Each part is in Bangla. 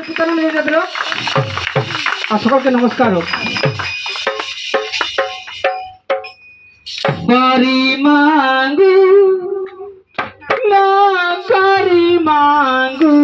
ফুটানো নিয়ে যাবে আর সকলকে নমস্কার। বাড়ি মাঙ্গু बारी मांगू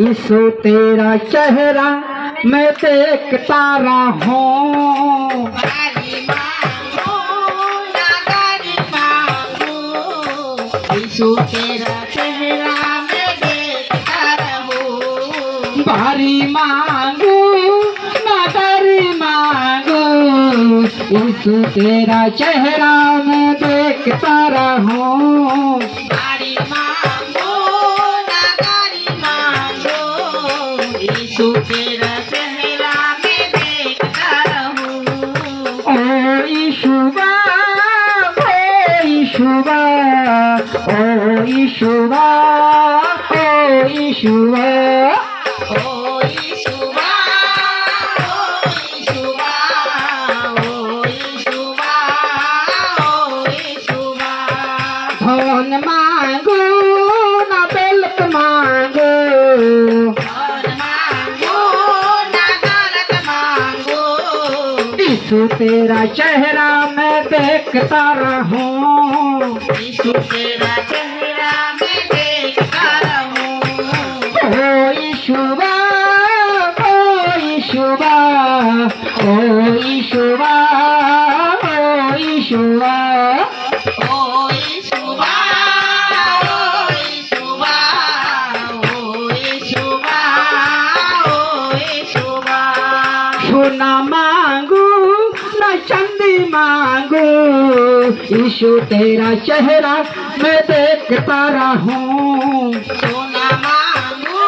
ईसो तेरा चेहरा मैं देखता रहूं। बारी मांगू ना बारी मांगू ईसो तेरा चेहरा मैं देखता रहूं। बारी मांगू ना बारी मांगू ईसो तेरा चेहरा मैं देखता रहूं। बारी मांगो ना बारी मांगो ईसो तेरा चेहरा मैं देखता रहूं। ओ ईशुवा ओ ईशुवा ओ ईशुवा ओ ईशुवा ओ ईशुवा ओ ईशुवा ओ ईशुवा ओ ईशुवा। धन मांगो ना दौलत मांगो धन मांगो ना दौलत मांगो ईशु तेरा चेहरा मैं देखता रहूं। ईशु तेरा चेहरा मैं देखता रहूं। ओ ईशुवा ओ ईशुवा ओ ईशुवा ओ ईशुवा ओ ईशुवा ओ ईशुवा ओ ईशुवा ओ ईशुवा। सोना मांगू ना चांदी मांगू ईशु तेरा चेहरा मैं देखता रहूं। सोना मांगू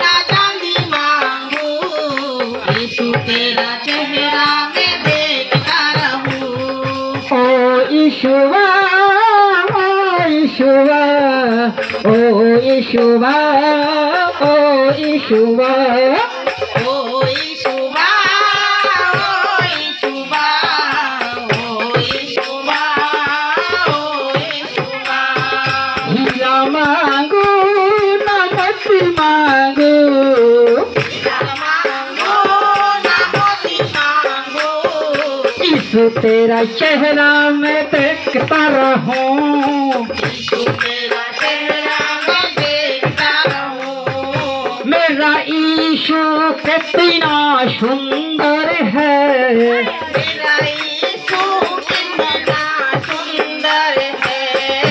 ना चांदी मांगू ईशु तेरा चेहरा मैं देखता रहूं। ओ ईशुवा ओ ईशुवा ओ ईशुवा ओ ईशुवा ओ ईशुवा ओ ईशुवा ओ ईशुवा ओ ईशुवा। हीरा मांगू ना मोती मांगू मांगो ना मोती मांगो ईशु तेरा चेहरा मैं देखता रहूं। ईशु तेरा चेहरा मैं देखता रहूं। मेरा ईशु कितना सुंदर है। मेरा ईशु कितना सुंदर है।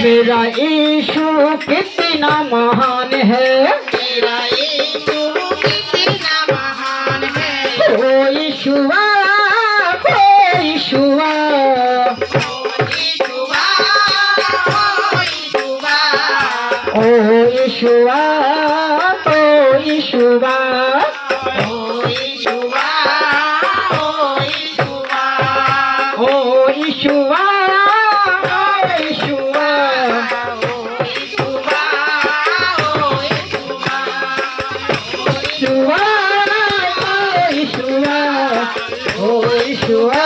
मेरा ईशु कितना महान है। मेरा ईशु कितना महान है। ओ ईशुवा ओ ईशुवा ओ ईशुवा ओ ईशुवा ओ ईशुवा ओ ईशुवा ओ ईशुवा ओ ईशुवा। ओ ईशुवा ओ ईशुवा ईशुवा ओ ईशुवा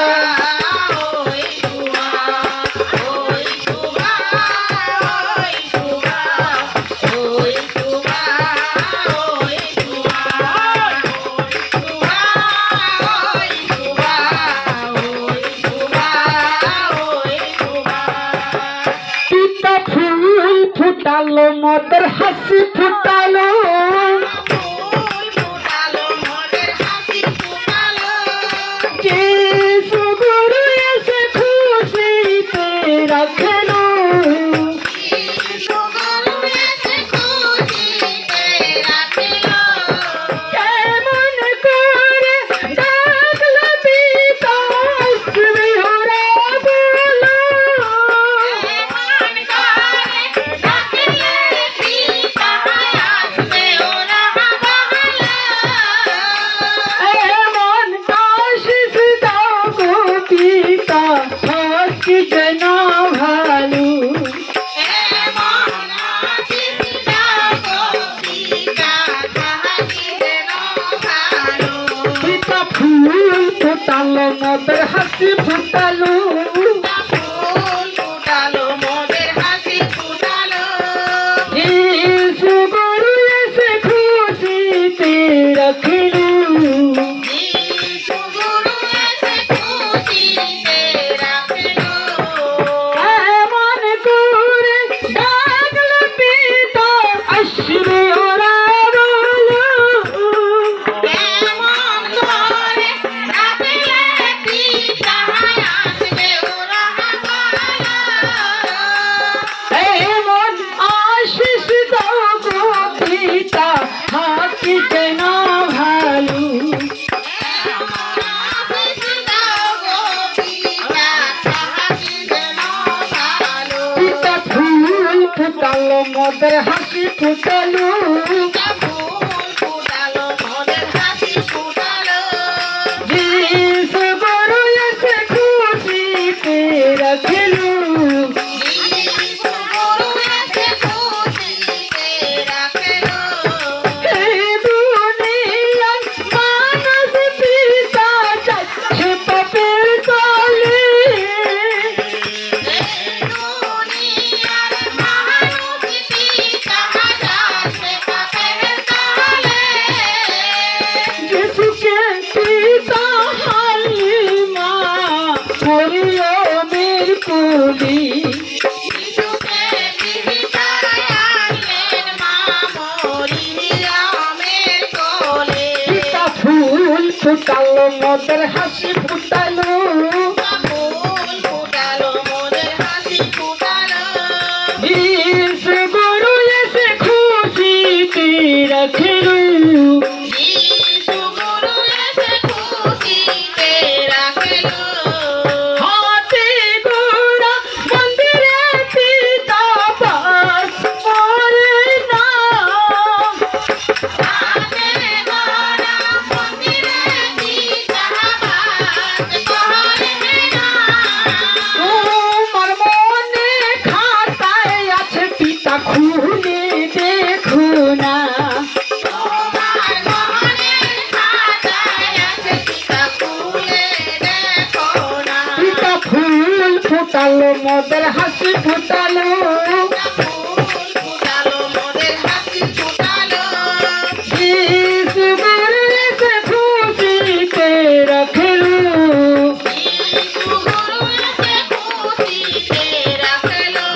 फुटालो मोदर हसी फुटालो यीशु गुरु ऐसे खुशी तेरा खेलो मन करे दाखल पीता उसमें हो रहा बोलो मन काशिश दागो पीता हंस जना भालू पीता फूल फुटालो मोदर हंसी फुटालो यीशु गुरु ফুটালো ফুটালো মোদের হাসি ফুটালো যিশু গুরু এসে খুশিতে রাখলো যিশু গুরু এসে খুশিতে রাখলো এই দুনিয়ার মানুষ পিতা যাচ্ছে পাপের তলে এই দুনিয়ার মানুষ পিতা যাচ্ছে পাপের তলে যিশুকে পিতা হালিমা মরিয়মের কোলে যিশুকে পিতা আনলেন মা মরিয়মের কোলে পিতা ফুল ফুটালো মদের হাসি ফুটালো ফুল ফুটালো মোদের হাসি ফুটালো যিশু গুরু এসে খুশিতে রাখলো যিশু গুরু এসে খুশিতে রাখলো হাতে গোড়া মন্দিরে পিতা বাস করে না হাতে গড়া মন্দিরে পিতা বাস করে না তোমার মনে খাতায় আছে পিতা খুলে দেখো না তোমার মনে খাতায় আছে পিতা খুলে দেখো না পিতা ফুল ফুটালো মদের হাসি ফুটালো ফুল ফুটালো মোদের হাসি ফুটালো যিশু গুরু এসে খুশিতে রাখলো যিশু গুরু এসে খুশিতে রাখলো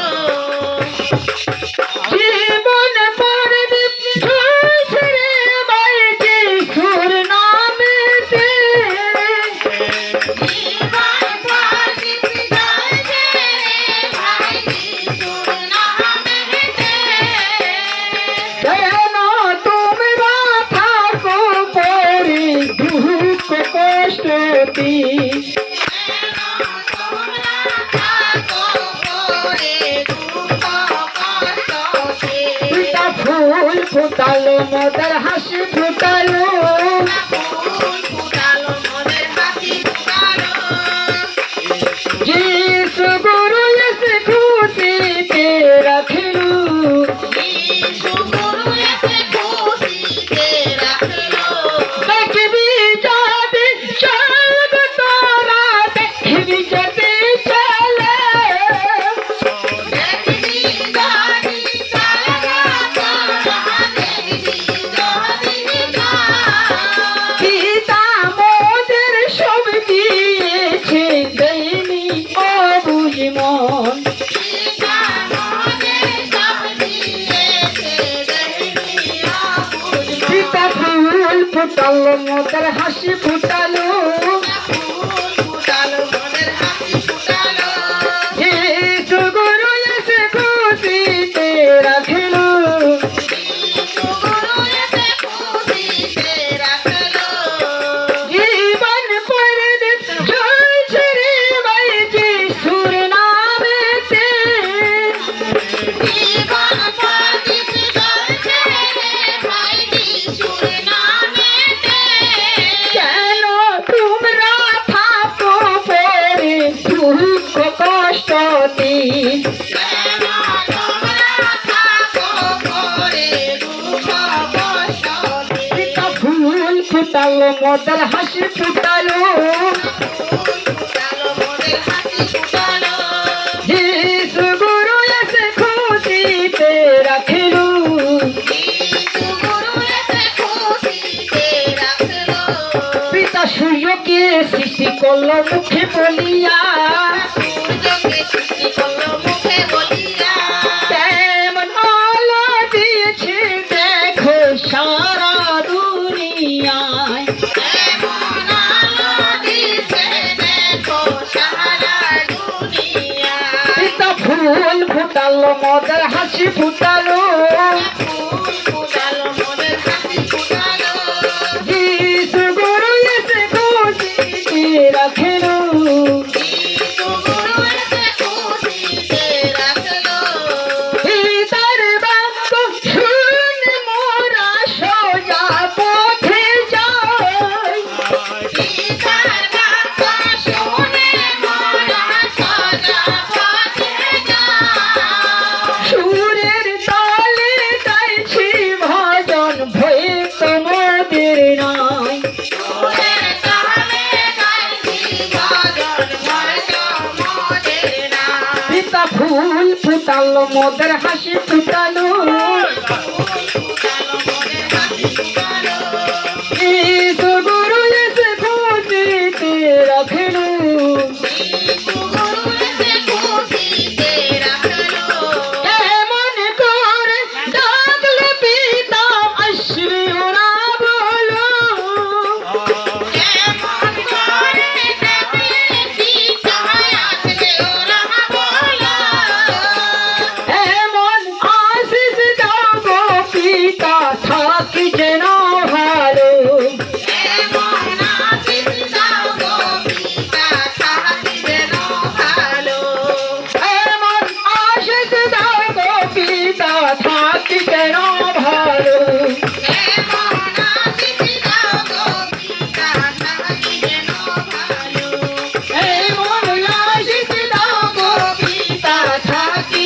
জীবন পরদীপ ঝলছে রে ভাই যিশুর নামেতে জীবন প্রদীপ জ্বলছে ভাই যিশুর নামেতে কেন তোমরা থাকো পরে দুঃখ কষ্টতে কেন তোমরা থাকো পরে দুঃখ কষ্টতে পিতা ফুল ফুটালো মদের হাসি ফুটালো ফুল ফুটালো মোদের হাসি ফুটালো যিশু গুরু এসে খুশিতে রাখলো যিশু গুরু এসে খুশিতে রাখলো দেখবি যাবে চলব তোরা দেখবি যাবে চলে দেখবি গাড়ি চালাবা তোরা দেখবি যদি যা পিতা মোদের সব দিয়েছে দেয়নি অবুঝ মন পিতা মোদের সব দিয়েছে দেখবি অবুঝ পিতা ফুল ফুটালো মোদের হাসি ফুটালো ফুল ফুটালো মোদের হাসি ফুটালো যিশু গুরু এসে খুশিতে রাখলো যিশু গুরু এসে খুশিতে রাখলো জীবন পরদীপ ঝলছে রে ভাই যিশুর নামেতে জীবন প্রদীপ জ্বলছে ভাই যিশুর নামেতে কেন তোমরা থাকো পরে দুঃখ কষ্টতে কেন তোমরা থাকো পরে দুঃখ কষ্টতে পিতা ফুল ফুটালো মদের হাসি ফুটালো ফুল ফুটালো মোদের হাসি ফুটালো যিশু গুরু এসে খুশিতে রাখলো যিশু গুরু এসে খুশিতে রাখলো পিতা সূর্যকে সৃষ্টি করলো মুখে বলিয়া সূর্যকে সৃষ্টি করলো মুখে বলিয়া তেমন আলো দিয়েছে দেখো সারা দুনিয়ায় এমন আলো দিছে দেখো সারা দুনিয়া পিতা ফুল ফুটালো মদের হাসি ফুটালো ফুল ফুটালো মোদের হাসি ফুটালো যিশু গুরু এসে খুশিতে রাখলো যিশু গুরু এসে খুশিতে রাখলো পিতার বাক্য ফুটালো মোদের হাসি ফুটালো গুরু এসে খুশিতে রাখলো এমন করে ডাকলে পিতা আসবে ওরা বলো এমন আশিস দাও গো পিতা থাকি যেন ভালো এমন আশিস দাও গো পিতা থাকি যেন ভালো এমন আশিস দাও গো পিতা থাকি যেন ভালো এমন আশিস দাও গো পিতা থাকি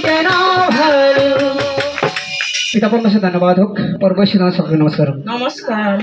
যেন ভালো পিতা পরমেশ্বর ধন্যবাদ হোক পরমেশ্বর সকলকে নমস্কার নমস্কার।